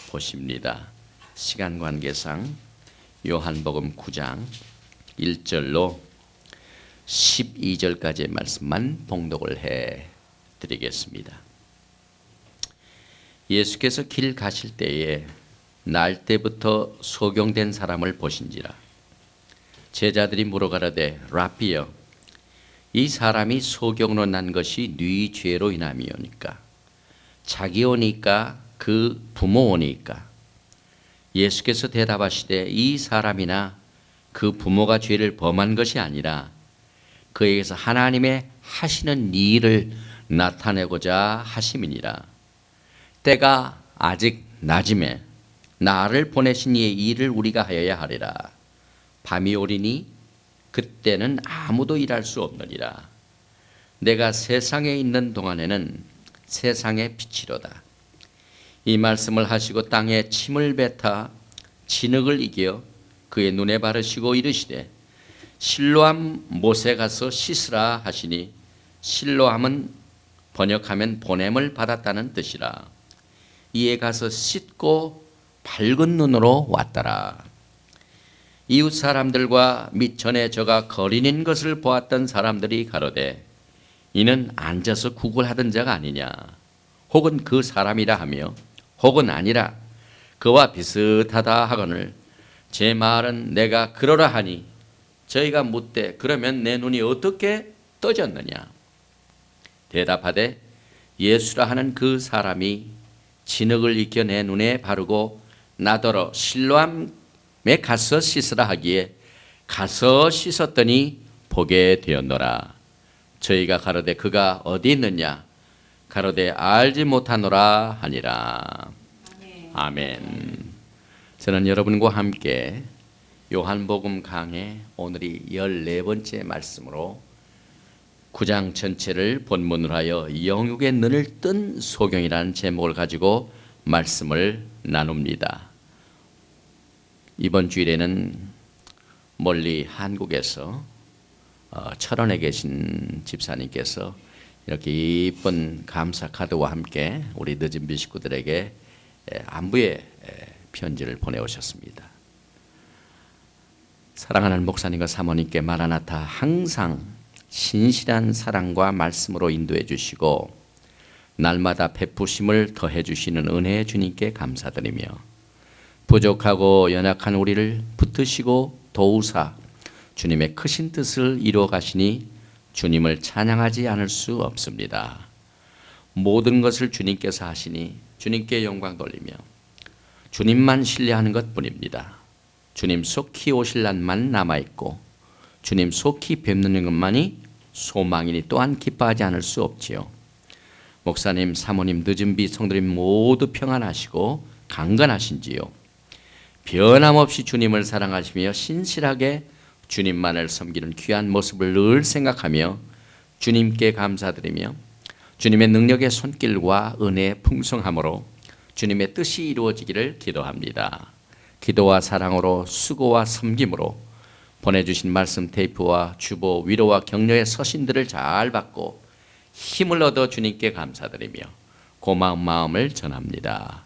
보십니다. 시간 관계상 요한복음 9장 1절로 12절까지의 말씀만 봉독을 해 드리겠습니다. 예수께서 길 가실 때에 날 때부터 소경된 사람을 보신지라. 제자들이 물어가라되 라삐여, 이 사람이 소경으로 난 것이 네 죄로 인함이오니까? 자기 오니까 그 부모 오니까? 예수께서 대답하시되 이 사람이나 그 부모가 죄를 범한 것이 아니라 그에게서 하나님의 하시는 일을 나타내고자 하심이니라. 때가 아직 낮음에 나를 보내신 이의 일을 우리가 하여야 하리라. 밤이 오리니 그때는 아무도 일할 수 없느니라. 내가 세상에 있는 동안에는 세상의 빛이로다. 이 말씀을 하시고 땅에 침을 뱉어 진흙을 이겨 그의 눈에 바르시고 이르시되 실로암 못에 가서 씻으라 하시니, 실로암은 번역하면 보냄을 받았다는 뜻이라. 이에 가서 씻고 밝은 눈으로 왔더라. 이웃 사람들과 및 전에 저가 거린인 것을 보았던 사람들이 가로되 이는 앉아서 구걸하던 자가 아니냐, 혹은 그 사람이라 하며, 혹은 아니라 그와 비슷하다 하거늘 제 말은 내가 그러라 하니 저희가 묻되 그러면 내 눈이 어떻게 떠졌느냐? 대답하되 예수라 하는 그 사람이 진흙을 익혀 내 눈에 바르고 나더러 실로암에 가서 씻으라 하기에 가서 씻었더니 보게 되었노라. 저희가 가로되 그가 어디 있느냐? 가로되 알지 못하노라 하니라. 아멘. 저는 여러분과 함께 요한복음 강의 오늘이 14번째 말씀으로 9장 전체를 본문으로 하여 영육의 눈을 뜬 소경이라는 제목을 가지고 말씀을 나눕니다. 이번 주일에는 멀리 한국에서 철원에 계신 집사님께서 이렇게 이쁜 감사 카드와 함께 우리 늦은비 식구들에게 안부의 편지를 보내오셨습니다. 사랑하는 목사님과 사모님께 마라나타 항상 신실한 사랑과 말씀으로 인도해 주시고 날마다 베푸심을 더해 주시는 은혜의 주님께 감사드리며 부족하고 연약한 우리를 붙드시고 도우사 주님의 크신 뜻을 이루어 가시니 주님을 찬양하지 않을 수 없습니다. 모든 것을 주님께서 하시니 주님께 영광 돌리며 주님만 신뢰하는 것뿐입니다. 주님 속히 오실 날만 남아있고 주님 속히 뵙는 것만이 소망이니 또한 기뻐하지 않을 수 없지요. 목사님, 사모님, 늦은비 성도님 모두 평안하시고 강건하신지요. 변함없이 주님을 사랑하시며 신실하게 주님만을 섬기는 귀한 모습을 늘 생각하며 주님께 감사드리며 주님의 능력의 손길과 은혜의 풍성함으로 주님의 뜻이 이루어지기를 기도합니다. 기도와 사랑으로 수고와 섬김으로 보내주신 말씀 테이프와 주보, 위로와 격려의 서신들을 잘 받고 힘을 얻어 주님께 감사드리며 고마운 마음을 전합니다.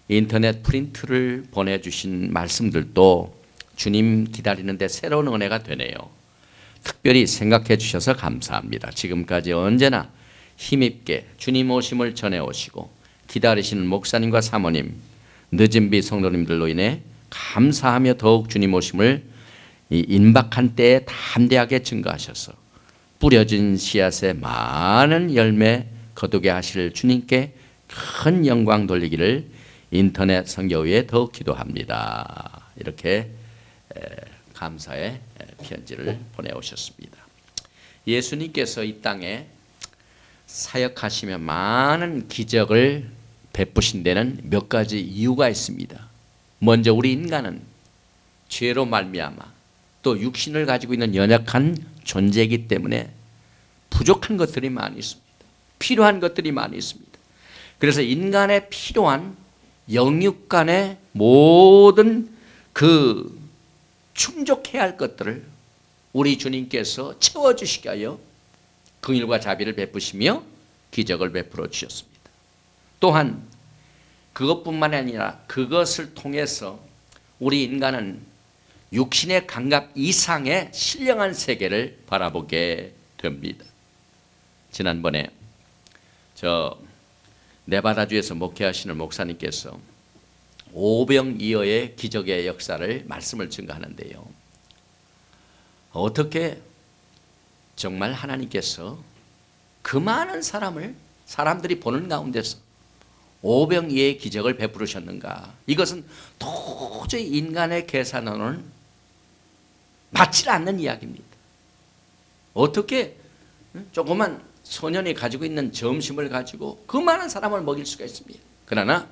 인터넷 프린트를 보내주신 말씀들도 주님 기다리는데 새로운 은혜가 되네요. 특별히 생각해 주셔서 감사합니다. 지금까지 언제나 힘있게 주님 오심을 전해오시고 기다리시는 목사님과 사모님, 늦은비 성도님들로 인해 감사하며 더욱 주님 오심을 이 임박한 때에 담대하게 증거하셔서 뿌려진 씨앗에 많은 열매 거두게 하실 주님께 큰 영광 돌리기를 인터넷 선교회에 더욱 기도합니다. 이렇게 감사의 편지를 보내오셨습니다. 예수님께서 이 땅에 사역하시며 많은 기적을 베푸신 데는 몇 가지 이유가 있습니다. 먼저 우리 인간은 죄로 말미암아 또 육신을 가지고 있는 연약한 존재이기 때문에 부족한 것들이 많이 있습니다. 필요한 것들이 많이 있습니다. 그래서 인간의 필요한 영육 간의 모든 그 충족해야 할 것들을 우리 주님께서 채워주시게 하여 긍휼과 자비를 베푸시며 기적을 베풀어 주셨습니다. 또한 그것뿐만 아니라 그것을 통해서 우리 인간은 육신의 감각 이상의 신령한 세계를 바라보게 됩니다. 지난번에 저 네바다주에서 목회하시는 목사님께서 오병이어의 기적의 역사를 말씀을 증거하는데요. 어떻게 정말 하나님께서 그 많은 사람들이 보는 가운데서 오병이어의 기적을 베푸셨는가? 이것은 도저히 인간의 계산으로는 맞지 않는 이야기입니다. 어떻게 조그만 소년이 가지고 있는 점심을 가지고 그 많은 사람을 먹일 수가 있습니다. 그러나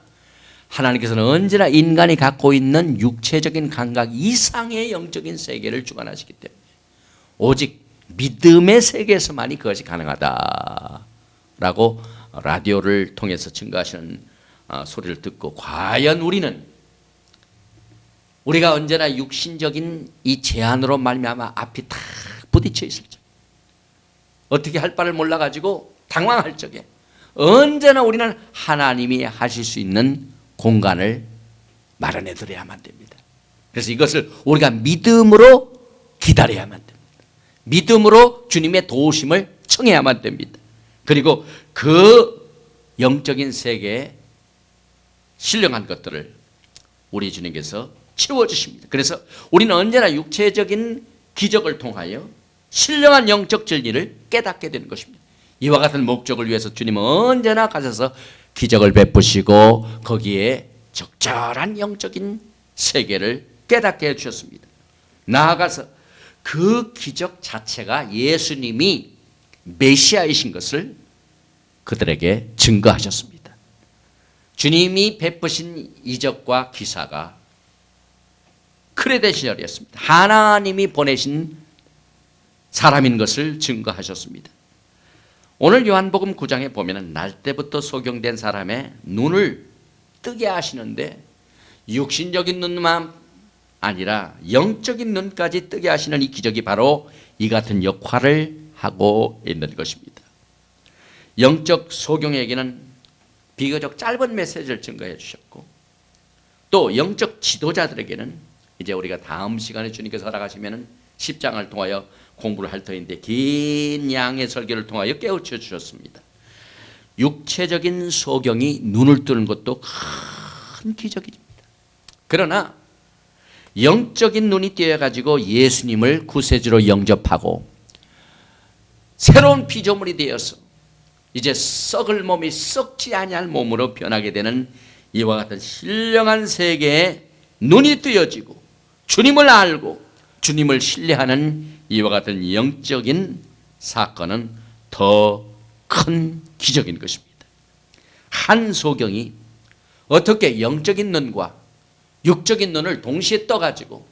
하나님께서는 언제나 인간이 갖고 있는 육체적인 감각 이상의 영적인 세계를 주관하시기 때문에 오직 믿음의 세계에서만이 그것이 가능하다라고 라디오를 통해서 증거하시는 소리를 듣고, 과연 우리가 언제나 육신적인 이 제한으로 말미암아 앞이 탁 부딪혀 있을 적, 어떻게 할 바를 몰라가지고 당황할 적에 언제나 우리는 하나님이 하실 수 있는 공간을 마련해 드려야만 됩니다. 그래서 이것을 우리가 믿음으로 기다려야만 됩니다. 믿음으로 주님의 도우심을 청해야만 됩니다. 그리고 그 영적인 세계에 신령한 것들을 우리 주님께서 채워주십니다. 그래서 우리는 언제나 육체적인 기적을 통하여 신령한 영적 진리를 깨닫게 되는 것입니다. 이와 같은 목적을 위해서 주님은 언제나 가셔서 기적을 베푸시고 거기에 적절한 영적인 세계를 깨닫게 해주셨습니다. 나아가서 그 기적 자체가 예수님이 메시아이신 것을 그들에게 증거하셨습니다. 주님이 베푸신 이적과 기사가 크레데 시절이었습니다. 하나님이 보내신 사람인 것을 증거하셨습니다. 오늘 요한복음 9장에 보면 날 때부터 소경된 사람의 눈을 뜨게 하시는데 육신적인 눈만 아니라 영적인 눈까지 뜨게 하시는 이 기적이 바로 이 같은 역할을 하고 있는 것입니다. 영적 소경에게는 비교적 짧은 메시지를 증거해 주셨고, 또 영적 지도자들에게는 이제 우리가 다음 시간에 주님께서 허락하시면 10장을 통하여 공부를 할 터인데 긴 양의 설교를 통하여 깨우쳐 주셨습니다. 육체적인 소경이 눈을 뜨는 것도 큰 기적입니다. 그러나 영적인 눈이 띄어가지고 예수님을 구세주로 영접하고 새로운 피조물이 되어서 이제 썩을 몸이 썩지 아니할 몸으로 변하게 되는 이와 같은 신령한 세계에 눈이 뜨여지고 주님을 알고 주님을 신뢰하는 이와 같은 영적인 사건은 더 큰 기적인 것입니다. 한 소경이 어떻게 영적인 눈과 육적인 눈을 동시에 떠가지고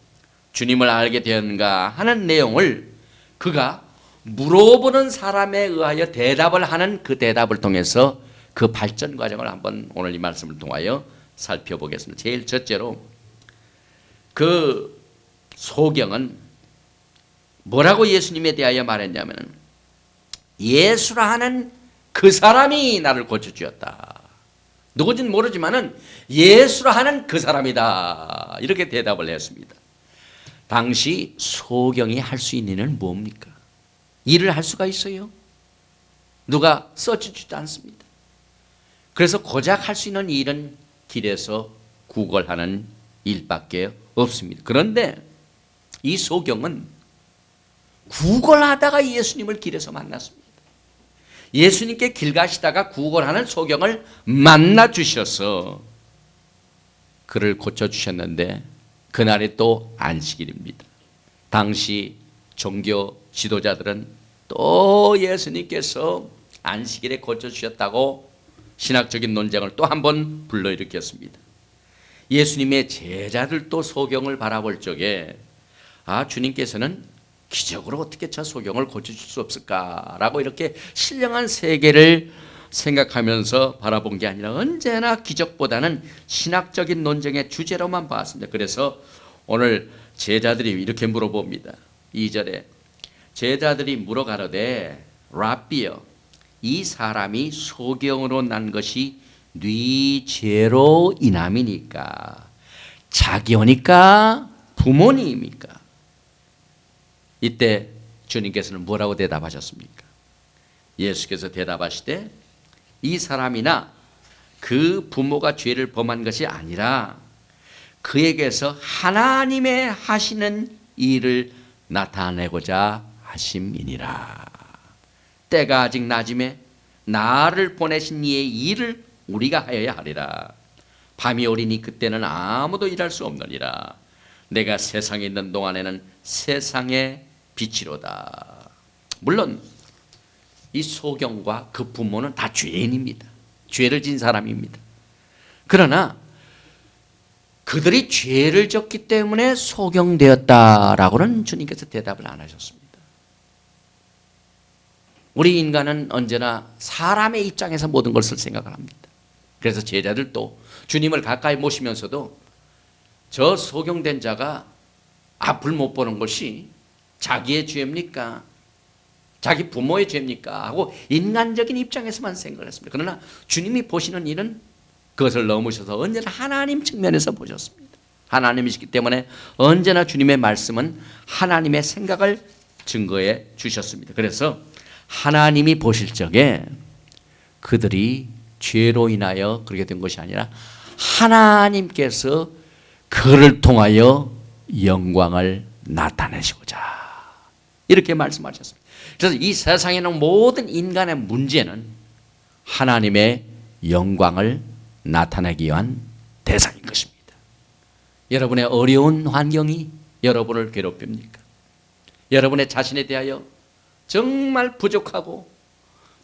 주님을 알게 되었는가 하는 내용을 그가 물어보는 사람에 의하여 대답을 하는 그 대답을 통해서 그 발전 과정을 한번 오늘 이 말씀을 통하여 살펴보겠습니다. 제일 첫째로 그 소경은 뭐라고 예수님에 대하여 말했냐면 예수라 하는 그 사람이 나를 고쳐주었다. 누군지는 모르지만은 예수라 하는 그 사람이다. 이렇게 대답을 했습니다. 당시 소경이 할 수 있는 일은 뭡니까? 일을 할 수가 있어요? 누가 써주지도 않습니다. 그래서 고작 할 수 있는 일은 길에서 구걸하는 일밖에 없습니다. 그런데 이 소경은 구걸하다가 예수님을 길에서 만났습니다. 예수님께 길 가시다가 구걸하는 소경을 만나 주셔서 그를 고쳐주셨는데 그날이 또 안식일입니다. 당시 종교 지도자들은 또 예수님께서 안식일에 고쳐주셨다고 신학적인 논쟁을 또 한 번 불러일으켰습니다. 예수님의 제자들도 소경을 바라볼 적에 주님께서는 기적으로 어떻게 저 소경을 고쳐줄 수 없을까라고 이렇게 신령한 세계를 생각하면서 바라본 게 아니라 언제나 기적보다는 신학적인 논쟁의 주제로만 봤습니다. 그래서 오늘 제자들이 이렇게 물어봅니다. 2절에 제자들이 물어가로되 라비여 이 사람이 소경으로 난 것이 네 죄로 인함이니까. 자기오니까 부모님입니까? 이때 주님께서는 뭐라고 대답하셨습니까? 예수께서 대답하시되 이 사람이나 그 부모가 죄를 범한 것이 아니라 그에게서 하나님의 하시는 일을 나타내고자 하심이니라. 때가 아직 낮음에 나를 보내신 이의 일을 우리가 하여야 하리라. 밤이 오리니 그때는 아무도 일할 수 없느니라. 내가 세상에 있는 동안에는 세상의 빛이로다. 물론 이 소경과 그 부모는 다 죄인입니다. 죄를 진 사람입니다. 그러나 그들이 죄를 졌기 때문에 소경되었다라고는 주님께서 대답을 안 하셨습니다. 우리 인간은 언제나 사람의 입장에서 모든 것을 생각을 합니다. 그래서 제자들도 주님을 가까이 모시면서도 저 소경된 자가 앞을 못 보는 것이 자기의 죄입니까? 자기 부모의 죄입니까? 하고 인간적인 입장에서만 생각을 했습니다. 그러나 주님이 보시는 일은 그것을 넘으셔서 언제나 하나님 측면에서 보셨습니다. 하나님이시기 때문에 언제나 주님의 말씀은 하나님의 생각을 증거해 주셨습니다. 그래서 하나님이 보실 적에 그들이 죄로 인하여 그렇게 된 것이 아니라 하나님께서 그를 통하여 영광을 나타내시고자 이렇게 말씀하셨습니다. 그래서 이 세상에는 모든 인간의 문제는 하나님의 영광을 나타내기 위한 대상인 것입니다. 여러분의 어려운 환경이 여러분을 괴롭힙니까? 여러분의 자신에 대하여 정말 부족하고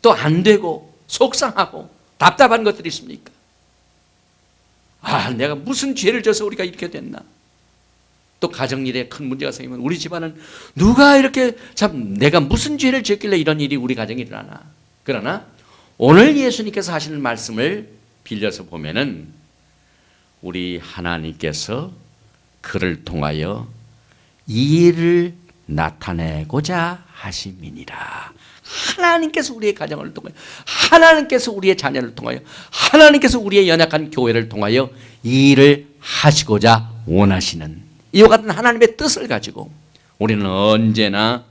또 안 되고 속상하고 답답한 것들이 있습니까? 아, 내가 무슨 죄를 져서 우리가 이렇게 됐나? 또 가정일에 큰 문제가 생기면 우리 집안은 누가 이렇게 참 내가 무슨 죄를 지었길래 이런 일이 우리 가정에 일어나나? 그러나 오늘 예수님께서 하시는 말씀을 빌려서 보면은 우리 하나님께서 그를 통하여 이 일을 나타내고자 하심이니라. 하나님께서 우리의 가정을 통하여, 하나님께서 우리의 자녀를 통하여, 하나님께서 우리의 연약한 교회를 통하여 이 일을 하시고자 원하시는 이와 같은 하나님의 뜻을 가지고 우리는 언제나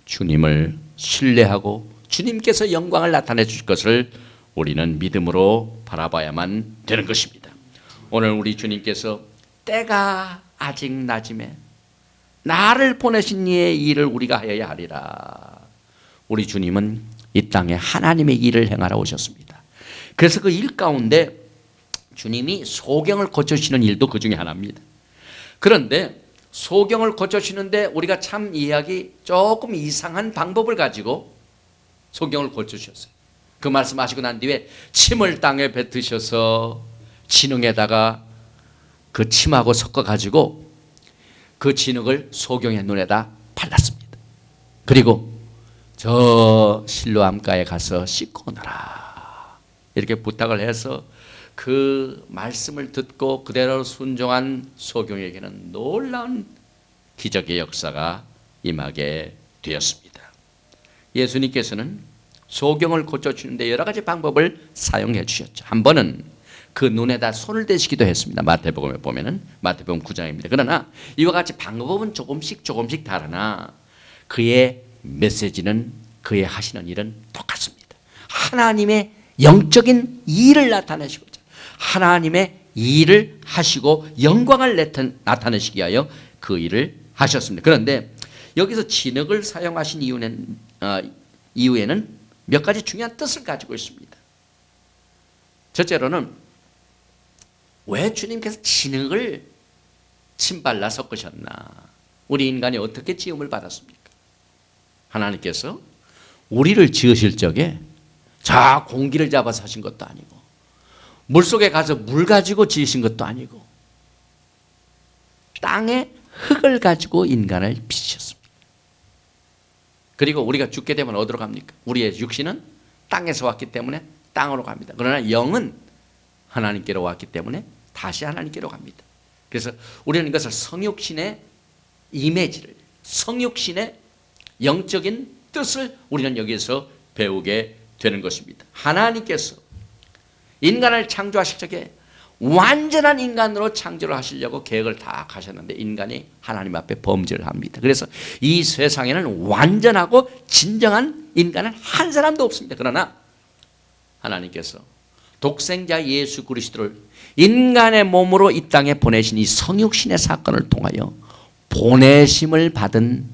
주님을 신뢰하고 주님께서 영광을 나타내 주실 것을 우리는 믿음으로 바라봐야만 되는 것입니다. 오늘 우리 주님께서 때가 아직 낮음에 나를 보내신 이의 일을 우리가 하여야 하리라. 우리 주님은 이 땅에 하나님의 일을 행하러 오셨습니다. 그래서 그 일 가운데 주님이 소경을 고쳐주시는 일도 그 중에 하나입니다. 그런데 소경을 고쳐주시는데 우리가 참 이해하기 조금 이상한 방법을 가지고 소경을 고쳐주셨어요. 그 말씀하시고 난 뒤에 침을 땅에 뱉으셔서 진흙에다가 그 침하고 섞어가지고 그 진흙을 소경의 눈에다 발랐습니다. 그리고 저 실로암가에 가서 씻고 오너라 이렇게 부탁을 해서 그 말씀을 듣고 그대로 순종한 소경에게는 놀라운 기적의 역사가 임하게 되었습니다. 예수님께서는 소경을 고쳐주는데 여러 가지 방법을 사용해 주셨죠. 한 번은 그 눈에다 손을 대시기도 했습니다. 마태복음에 보면은 마태복음 9장입니다. 그러나 이와 같이 방법은 조금씩 다르나 그의 메시지는 그의 하시는 일은 똑같습니다. 하나님의 영적인 일을 나타내시고자 하나님의 일을 하시고 영광을 나타내시기 위하여 그 일을 하셨습니다. 그런데 여기서 진흙을 사용하신 이유에는 몇 가지 중요한 뜻을 가지고 있습니다. 첫째로는 왜 주님께서 진흙을 침발라 섞으셨나? 우리 인간이 어떻게 지음을 받았습니까? 하나님께서 우리를 지으실 적에 자 공기를 잡아서 하신 것도 아니고 물속에 가서 물 가지고 지으신 것도 아니고 땅에 흙을 가지고 인간을 빚으셨습니다. 그리고 우리가 죽게 되면 어디로 갑니까? 우리의 육신은 땅에서 왔기 때문에 땅으로 갑니다. 그러나 영은 하나님께로 왔기 때문에 다시 하나님께로 갑니다. 그래서 우리는 이것을 성육신의 이미지를, 성육신의 영적인 뜻을 우리는 여기에서 배우게 되는 것입니다. 하나님께서 인간을 창조하실 적에 완전한 인간으로 창조를 하시려고 계획을 다 하셨는데 인간이 하나님 앞에 범죄를 합니다. 그래서 이 세상에는 완전하고 진정한 인간은 한 사람도 없습니다. 그러나 하나님께서 독생자 예수 그리스도를 인간의 몸으로 이 땅에 보내신 이 성육신의 사건을 통하여 보내심을 받은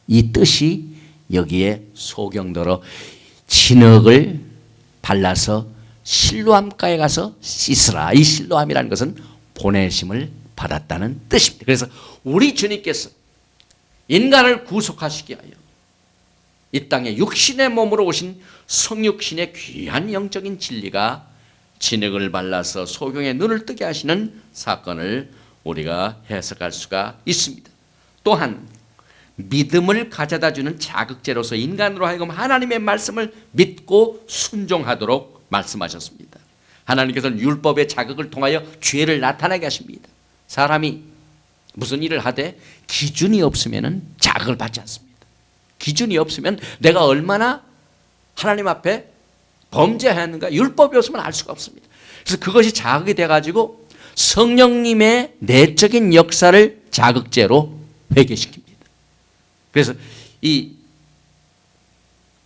이 뜻이 여기에 소경더러 진흙을 발라서 실로암가에 가서 씻으라. 이 실로암이라는 것은 보내심을 받았다는 뜻입니다. 그래서 우리 주님께서 인간을 구속하시기 위하여 이 땅에 육신의 몸으로 오신 성육신의 귀한 영적인 진리가 진흙을 발라서 소경의 눈을 뜨게 하시는 사건을 우리가 해석할 수가 있습니다. 또한 믿음을 가져다 주는 자극제로서 인간으로 하여금 하나님의 말씀을 믿고 순종하도록 말씀하셨습니다. 하나님께서는 율법의 자극을 통하여 죄를 나타나게 하십니다. 사람이 무슨 일을 하되 기준이 없으면 자극을 받지 않습니다. 기준이 없으면 내가 얼마나 하나님 앞에 범죄하였는가 율법이 없으면 알 수가 없습니다. 그래서 그것이 자극이 돼가지고 성령님의 내적인 역사를 자극제로 회개시킵니다. 그래서 이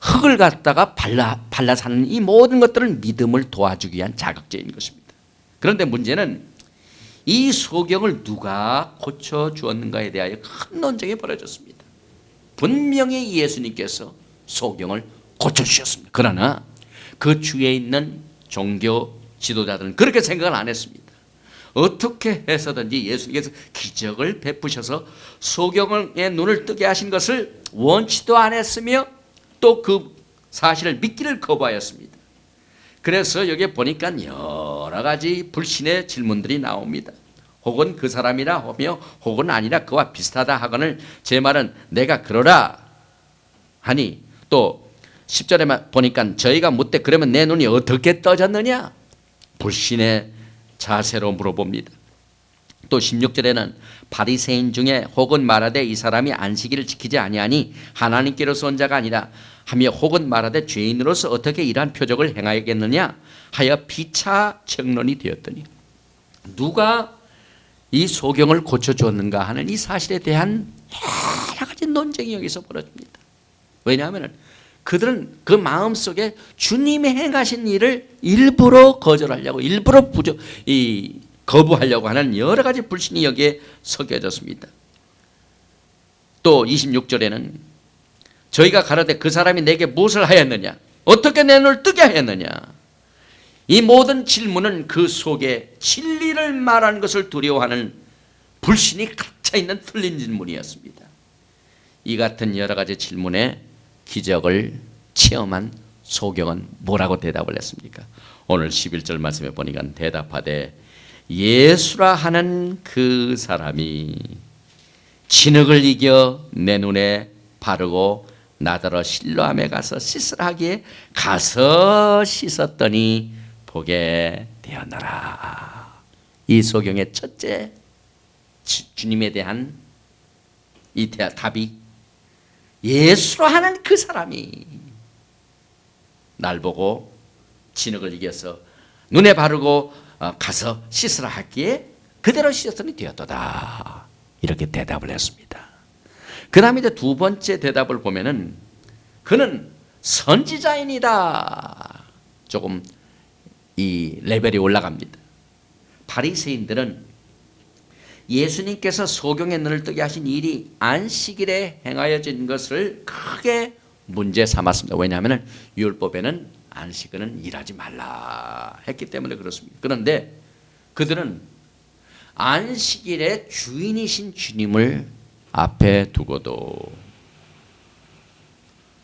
흙을 갖다가 발라 사는 이 모든 것들은 믿음을 도와주기 위한 자극제인 것입니다. 그런데 문제는 이 소경을 누가 고쳐주었는가에 대하여 큰 논쟁이 벌어졌습니다. 분명히 예수님께서 소경을 고쳐주셨습니다. 그러나 그 주위에 있는 종교 지도자들은 그렇게 생각을 안 했습니다. 어떻게 해서든지 예수님께서 기적을 베푸셔서 소경의 눈을 뜨게 하신 것을 원치도 않았으며 또 그 사실을 믿기를 거부하였습니다. 그래서 여기에 보니까 여러 가지 불신의 질문들이 나옵니다. 혹은 그 사람이라 하며 혹은 아니라 그와 비슷하다 하거늘 제 말은 내가 그러라 하니 또 10절에 보니까 저희가 묻되 그러면 내 눈이 어떻게 떠졌느냐? 불신의 자세로 물어봅니다. 또 16절에는 바리새인 중에 혹은 말하되 이 사람이 안식일을 지키지 아니하니 하나님께로서 온 자가 아니라 하며 혹은 말하되 죄인으로서 어떻게 이러한 표적을 행하겠느냐 하여 피차 청론이 되었더니 누가 이 소경을 고쳐주었는가 하는 이 사실에 대한 여러 가지 논쟁이 여기서 벌어집니다. 왜냐하면 그들은 그 마음속에 주님이 행하신 일을 일부러 거절하려고 일부러 거부하려고 하는 여러 가지 불신이 여기에 섞여졌습니다. 또 26절에는 저희가 가로되 그 사람이 내게 무엇을 하였느냐 어떻게 내 눈을 뜨게 하였느냐 이 모든 질문은 그 속에 진리를 말하는 것을 두려워하는 불신이 가득 차 있는 틀린 질문이었습니다. 이 같은 여러 가지 질문에 기적을 체험한 소경은 뭐라고 대답을 했습니까? 오늘 11절 말씀에 보니까 대답하되 예수라 하는 그 사람이 진흙을 이겨 내 눈에 바르고 나더러 실로암에 가서 씻으라 하기에 가서 씻었더니 보게 되었노라. 이 소경의 첫째 주님에 대한 이 답이 예수로 하는 그 사람이 날 보고 진흙을 이겨서 눈에 바르고 가서 씻으라 하기에 그대로 씻었더니 되었도다. 이렇게 대답을 했습니다. 그 다음에 이제 두 번째 대답을 보면은 그는 선지자인이다. 조금 이 레벨이 올라갑니다. 바리새인들은 예수님께서 소경의 눈을 뜨게 하신 일이 안식일에 행하여진 것을 크게 문제 삼았습니다. 왜냐하면 율법에는 안식일은 일하지 말라 했기 때문에 그렇습니다. 그런데 그들은 안식일의 주인이신 주님을 앞에 두고도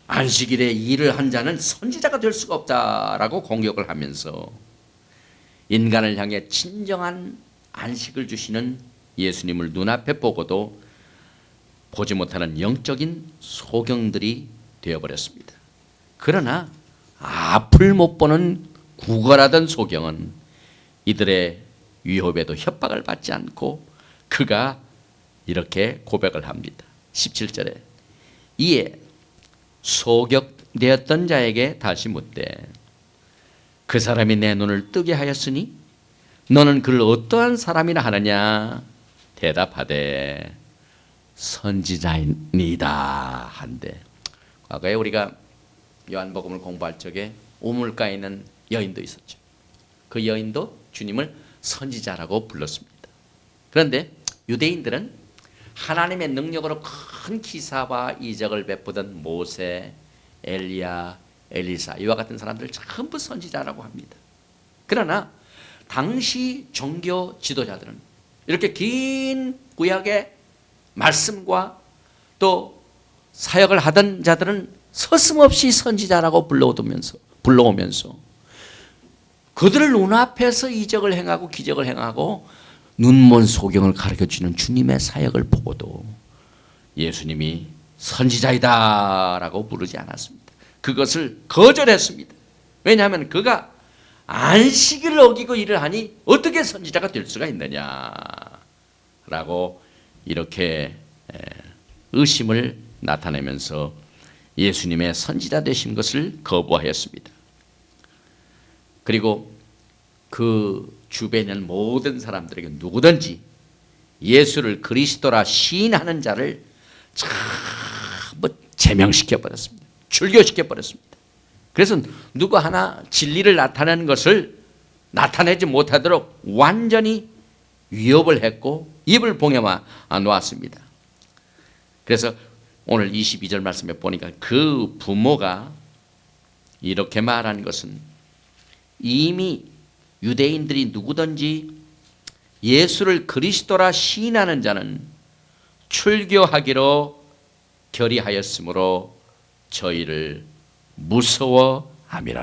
안식일에 일을 한 자는 선지자가 될 수가 없다라고 공격을 하면서 인간을 향해 진정한 안식을 주시는 예수님을 눈앞에 보고도 보지 못하는 영적인 소경들이 되어버렸습니다. 그러나 앞을 못 보는 구걸하던 소경은 이들의 위협에도 협박을 받지 않고 그가 이렇게 고백을 합니다. 17절에 이에 소격되었던 자에게 다시 묻되 그 사람이 내 눈을 뜨게 하였으니 너는 그를 어떠한 사람이라 하느냐? 대답하되 선지자이니이다 한데, 과거에 우리가 요한복음을 공부할 적에 우물가에 있는 여인도 있었죠. 그 여인도 주님을 선지자라고 불렀습니다. 그런데 유대인들은 하나님의 능력으로 큰 기사와 이적을 베푸던 모세, 엘리야, 엘리사 이와 같은 사람들을 전부 선지자라고 합니다. 그러나 당시 종교 지도자들은 이렇게 긴 구약의 말씀과 또 사역을 하던 자들은 서슴없이 선지자라고 불러오면서 그들을 눈앞에서 이적을 행하고 기적을 행하고 눈먼 소경을 가르쳐주는 주님의 사역을 보고도 예수님이 선지자이다라고 부르지 않았습니다. 그것을 거절했습니다. 왜냐하면 그가 안식일을 어기고 일을 하니 어떻게 선지자가 될 수가 있느냐라고 이렇게 의심을 나타내면서 예수님의 선지자 되신 것을 거부하였습니다. 그리고 그 주변에 있는 모든 사람들에게 누구든지 예수를 그리스도라 시인하는 자를 전부 제명시켜 버렸습니다. 출교시켜 버렸습니다. 그래서 누구 하나 진리를 나타내는 것을 나타내지 못하도록 완전히 위협을 했고 입을 봉해만 놓았습니다. 그래서 오늘 22절 말씀에 보니까 그 부모가 이렇게 말한 것은 이미 유대인들이 누구든지 예수를 그리스도라 시인하는 자는 출교하기로 결의하였으므로 저희를 무서워함이라라.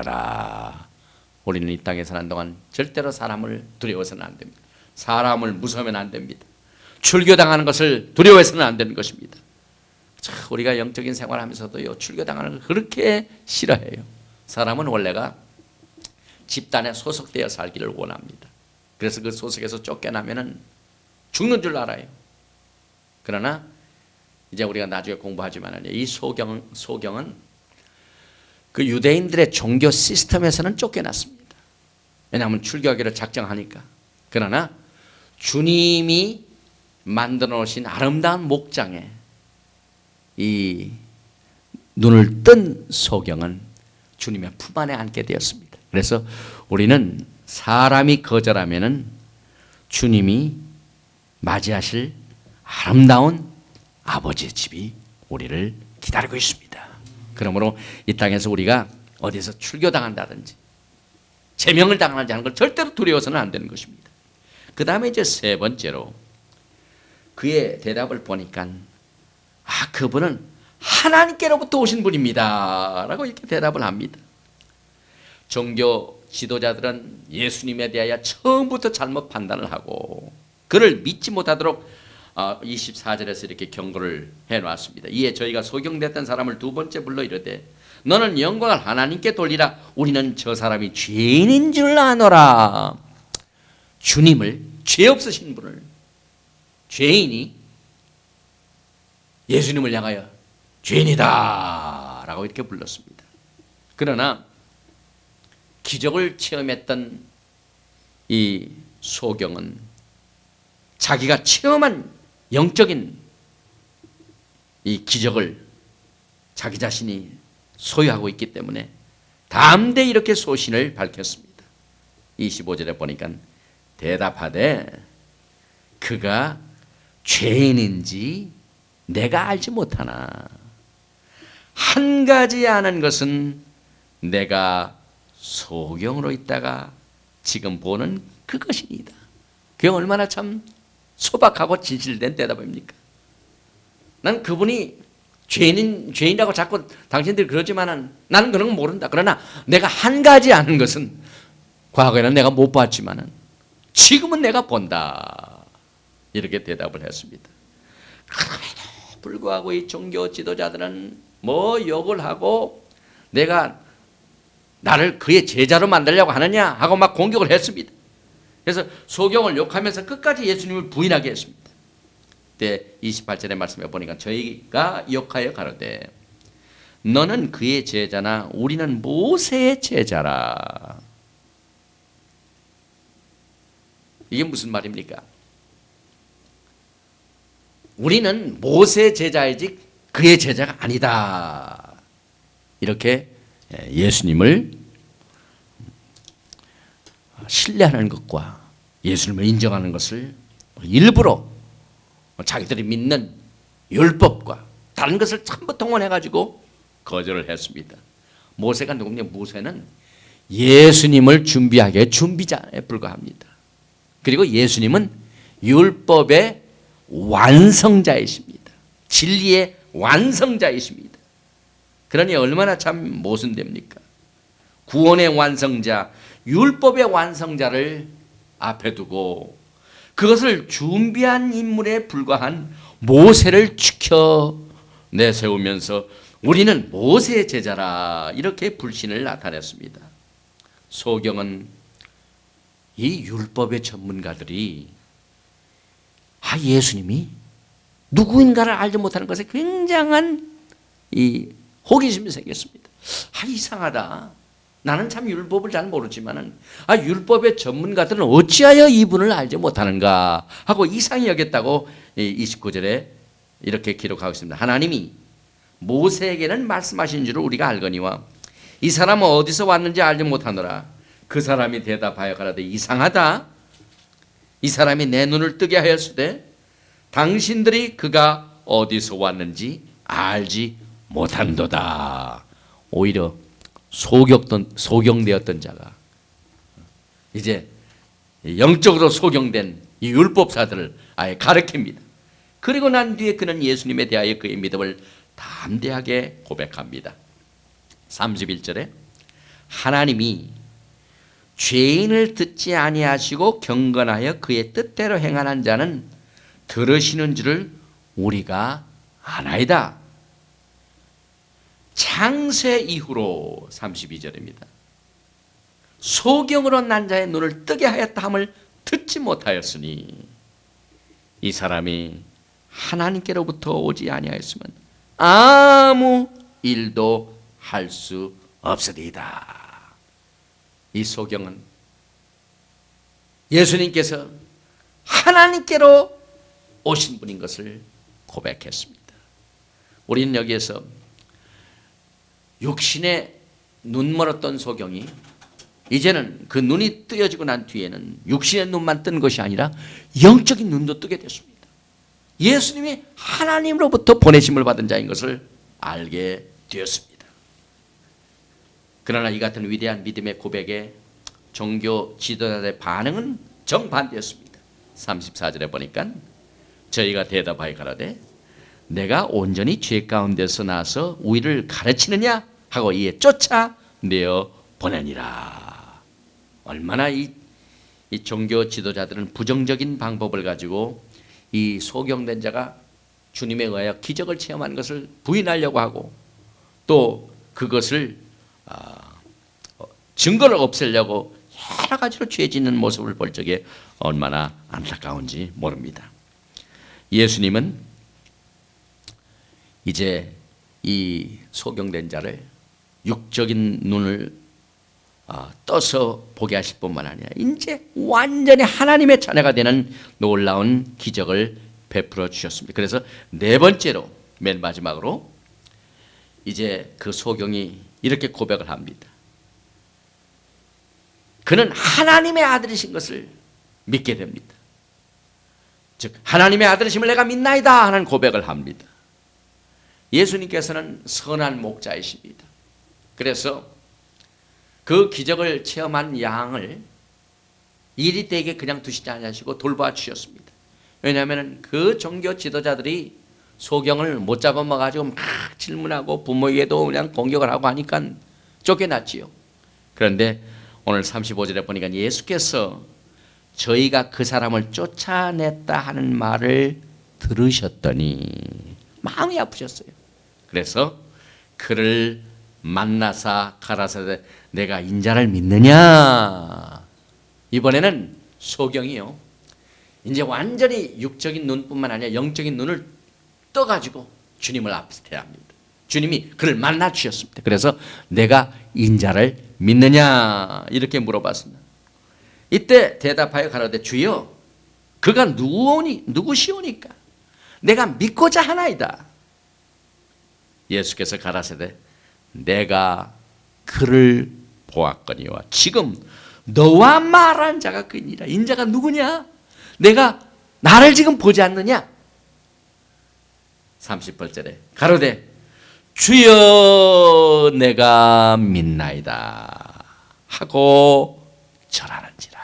우리는 이 땅에 사는 동안 절대로 사람을 두려워서는 안 됩니다. 사람을 무서워하면 안 됩니다. 출교당하는 것을 두려워해서는 안 되는 것입니다. 우리가 영적인 생활하면서도요, 출교당하는 걸 그렇게 싫어해요. 사람은 원래가 집단에 소속되어 살기를 원합니다. 그래서 그 소속에서 쫓겨나면은 죽는 줄 알아요. 그러나 이제 우리가 나중에 공부하지만 이 소경은 그 유대인들의 종교 시스템에서는 쫓겨났습니다. 왜냐하면 출교하기를 작정하니까. 그러나 주님이 만들어 놓으신 아름다운 목장에 이 눈을 뜬 소경은 주님의 품 안에 안게 되었습니다. 그래서 우리는 사람이 거절하면은 주님이 맞이하실 아름다운 아버지의 집이 우리를 기다리고 있습니다. 그러므로 이 땅에서 우리가 어디서 출교당한다든지 제명을 당하지 않은 걸 절대로 두려워서는 안 되는 것입니다. 그 다음에 이제 세 번째로 그의 대답을 보니까 그분은 하나님께로부터 오신 분입니다 라고 이렇게 대답을 합니다. 종교 지도자들은 예수님에 대하여 처음부터 잘못 판단을 하고 그를 믿지 못하도록 24절에서 이렇게 경고를 해놨습니다. 이에 저희가 소경됐던 사람을 두 번째 불러 이르되 너는 영광을 하나님께 돌리라. 우리는 저 사람이 죄인인 줄 아노라. 주님을, 죄 없으신 분을, 죄인이 예수님을 향하여 죄인이다 라고 이렇게 불렀습니다. 그러나 기적을 체험했던 이 소경은 자기가 체험한 영적인 이 기적을 자기 자신이 소유하고 있기 때문에 담대히 이렇게 소신을 밝혔습니다. 25절에 보니까 대답하되 그가 죄인인지 내가 알지 못하나 한 가지 아는 것은 내가 소경으로 있다가 지금 보는 그것이니이다. 그게 얼마나 참 소박하고 진실된 대답입니까? 난 그분이 죄인이라고 자꾸 당신들이 그러지만은 나는 그런 건 모른다. 그러나 내가 한 가지 아는 것은 과거에는 내가 못 봤지만은 지금은 내가 본다. 이렇게 대답을 했습니다. 그럼에도 불구하고 이 종교 지도자들은 뭐 욕을 하고 내가 나를 그의 제자로 만들려고 하느냐 하고 막 공격을 했습니다. 그래서 소경을 욕하면서 끝까지 예수님을 부인하게 했습니다. 그때 28절의 말씀에 보니까 저희가 욕하여 가로되 너는 그의 제자나 우리는 모세의 제자라. 이게 무슨 말입니까? 우리는 모세 제자이지 그의 제자가 아니다. 이렇게 예수님을 신뢰하는 것과 예수님을 인정하는 것을 일부러 자기들이 믿는 율법과 다른 것을 전부 동원해가지고 거절을 했습니다. 모세가 누굽니까? 모세는 예수님을 준비하기에 준비자에 불과합니다. 그리고 예수님은 율법의 완성자이십니다. 진리의 완성자이십니다. 그러니 얼마나 참 모순됩니까? 구원의 완성자, 율법의 완성자를 앞에 두고 그것을 준비한 인물에 불과한 모세를 지켜 내세우면서 우리는 모세의 제자라 이렇게 불신을 나타냈습니다. 소경은 이 율법의 전문가들이 예수님이 누구인가를 알지 못하는 것에 굉장한 이 호기심이 생겼습니다. 이상하다. 나는 참 율법을 잘 모르지만은 율법의 전문가들은 어찌하여 이분을 알지 못하는가 하고 이상히 여겼다고 29절에 이렇게 기록하고 있습니다. 하나님이 모세에게는 말씀하신 줄을 우리가 알거니와 이 사람은 어디서 왔는지 알지 못하노라. 그 사람이 대답하여 가라되 이상하다. 이 사람이 내 눈을 뜨게 하였으되 당신들이 그가 어디서 왔는지 알지 못한도다. 오히려 소경되었던 자가 이제 영적으로 소경된 이 율법사들을 아예 가르칩니다. 그리고 난 뒤에 그는 예수님에 대하여 그의 믿음을 담대하게 고백합니다. 31절에 하나님이 죄인을 듣지 아니하시고 경건하여 그의 뜻대로 행하는 자는 들으시는 줄을 우리가 아나이다. 창세 이후로 32절입니다. 소경으로 난 자의 눈을 뜨게 하였다 함을 듣지 못하였으니 이 사람이 하나님께로부터 오지 아니하였으면 아무 일도 할 수 없으리이다. 이 소경은 예수님께서 하나님께로 오신 분인 것을 고백했습니다. 우리는 여기에서 육신에 눈 멀었던 소경이 이제는 그 눈이 뜨여지고 난 뒤에는 육신의 눈만 뜬 것이 아니라 영적인 눈도 뜨게 됐습니다. 예수님이 하나님으로부터 보내심을 받은 자인 것을 알게 되었습니다. 그러나 이 같은 위대한 믿음의 고백에 종교 지도자들의 반응은 정반대였습니다. 34절에 보니까 저희가 대답하여 가라되 내가 온전히 죄 가운데서 나서 우리를 가르치느냐 하고 이에 쫓아내어 보내니라. 얼마나 이 종교 지도자들은 부정적인 방법을 가지고 이 소경된 자가 주님에 의하여 기적을 체험하는 것을 부인하려고 하고 또 그것을 증거를 없애려고 여러 가지로 죄 짓는 모습을 볼 적에 얼마나 안타까운지 모릅니다. 예수님은 이제 이 소경된 자를 육적인 눈을 떠서 보게 하실 뿐만 아니라 이제 완전히 하나님의 자녀가 되는 놀라운 기적을 베풀어 주셨습니다. 그래서 네 번째로 맨 마지막으로 이제 그 소경이 이렇게 고백을 합니다. 그는 하나님의 아들이신 것을 믿게 됩니다. 즉 하나님의 아들이심을 내가 믿나이다 하는 고백을 합니다. 예수님께서는 선한 목자이십니다. 그래서 그 기적을 체험한 양을 이리 떼게 그냥 두시지 않으시고 돌봐 주셨습니다. 왜냐하면 그 종교 지도자들이 소경을 못 잡아먹어가지고 막 질문하고 부모에게도 그냥 공격을 하고 하니까 쫓겨났지요. 그런데 오늘 35절에 보니까 예수께서 저희가 그 사람을 쫓아냈다 하는 말을 들으셨더니 마음이 아프셨어요. 그래서 그를 만나사 가라사대 내가 인자를 믿느냐. 이번에는 소경이요 이제 완전히 육적인 눈뿐만 아니라 영적인 눈을 떠가지고 주님을 앞에 대합니다. 주님이 그를 만나 주셨습니다. 그래서 내가 인자를 믿느냐 이렇게 물어봤습니다. 이때 대답하여 가로되 주여 그가 누구시오니까 내가 믿고자 하나이다. 예수께서 가라사대 내가 그를 보았거니와 지금 너와 말한 자가 그니라. 인자가 누구냐? 내가 나를 지금 보지 않느냐? 30절에 가로되 주여 내가 믿나이다 하고 절하는지라.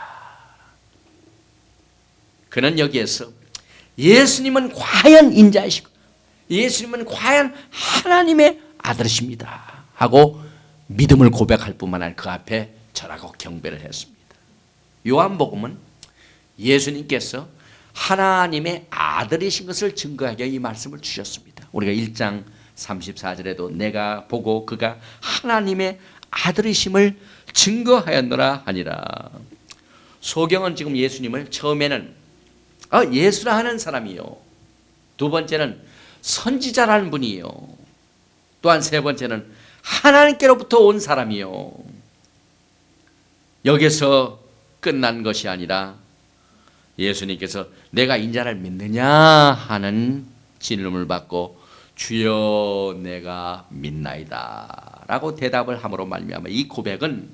그는 여기에서 예수님은 과연 인자이시고 예수님은 과연 하나님의 아들이십니다 하고 믿음을 고백할 뿐만 아니라 그 앞에 절하고 경배를 했습니다. 요한복음은 예수님께서 하나님의 아들이신 것을 증거하여 이 말씀을 주셨습니다. 우리가 1장 34절에도 내가 보고 그가 하나님의 아들이심을 증거하였노라 하니라. 소경은 지금 예수님을 처음에는 예수라 하는 사람이요, 두 번째는 선지자라는 분이요, 또한 세 번째는 하나님께로부터 온 사람이요. 여기서 끝난 것이 아니라 예수님께서 내가 인자를 믿느냐 하는 질문을 받고 주여 내가 믿나이다 라고 대답을 함으로 말미암아 이 고백은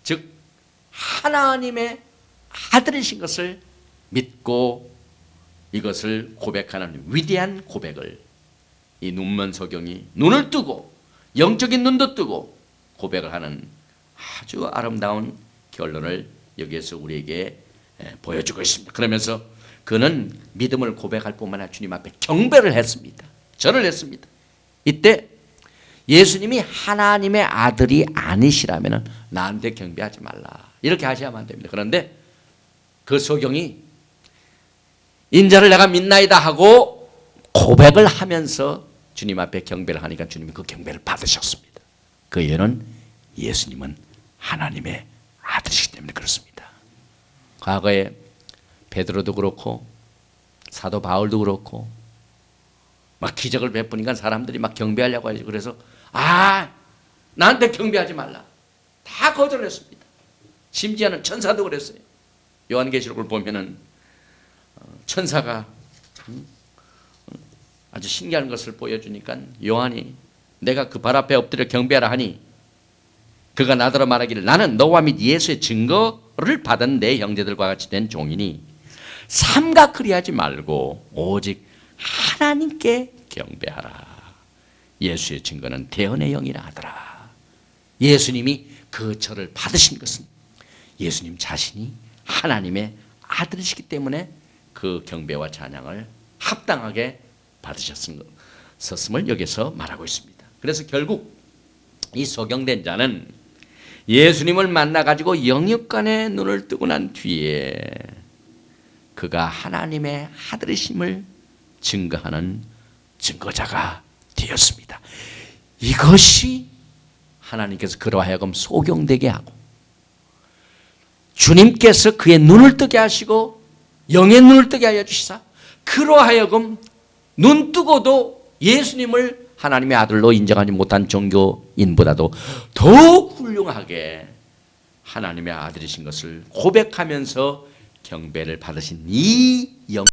즉 하나님의 아들이신 것을 믿고 이것을 고백하는 위대한 고백을 이 눈먼 소경이 눈을 뜨고 영적인 눈도 뜨고 고백을 하는 아주 아름다운 결론을 여기에서 우리에게 보여주고 있습니다. 그러면서 그는 믿음을 고백할 뿐만 아니라 주님 앞에 경배를 했습니다. 절을 했습니다. 이때 예수님이 하나님의 아들이 아니시라면 나한테 경배하지 말라 이렇게 하셔야만 됩니다. 그런데 그 소경이 인자를 내가 믿나이다 하고 고백을 하면서 주님 앞에 경배를 하니까 주님이 그 경배를 받으셨습니다. 그 이유는 예수님은 하나님의 아들이시기 때문에 그렇습니다. 과거에 베드로도 그렇고 사도 바울도 그렇고 막 기적을 베푸니까 사람들이 막 경배하려고 하죠. 그래서 나한테 경배하지 말라 다 거절했습니다. 심지어는 천사도 그랬어요. 요한계시록을 보면은 천사가 아주 신기한 것을 보여주니까 요한이 내가 그 발 앞에 엎드려 경배하라 하니 그가 나더러 말하기를 나는 너와 및 예수의 증거를 받은 내 형제들과 같이 된 종이니 삼가 그리하지 말고 오직 하나님께 경배하라. 예수의 증거는 대언의 영이라 하더라. 예수님이 그 절을 받으신 것은 예수님 자신이 하나님의 아들이시기 때문에 그 경배와 찬양을 합당하게 받으셨음을 여기서 말하고 있습니다. 그래서 결국 이 소경된 자는 예수님을 만나가지고 영육간의 눈을 뜨고 난 뒤에 그가 하나님의 아들이심을 증거하는 증거자가 되었습니다. 이것이 하나님께서 그로 하여금 소경되게 하고 주님께서 그의 눈을 뜨게 하시고 영의 눈을 뜨게 하여 주시사 그로 하여금 눈 뜨고도 예수님을 하나님의 아들로 인정하지 못한 종교인보다도 더욱 훌륭하게 하나님의 아들이신 것을 고백하면서 경배를 받으신 이 영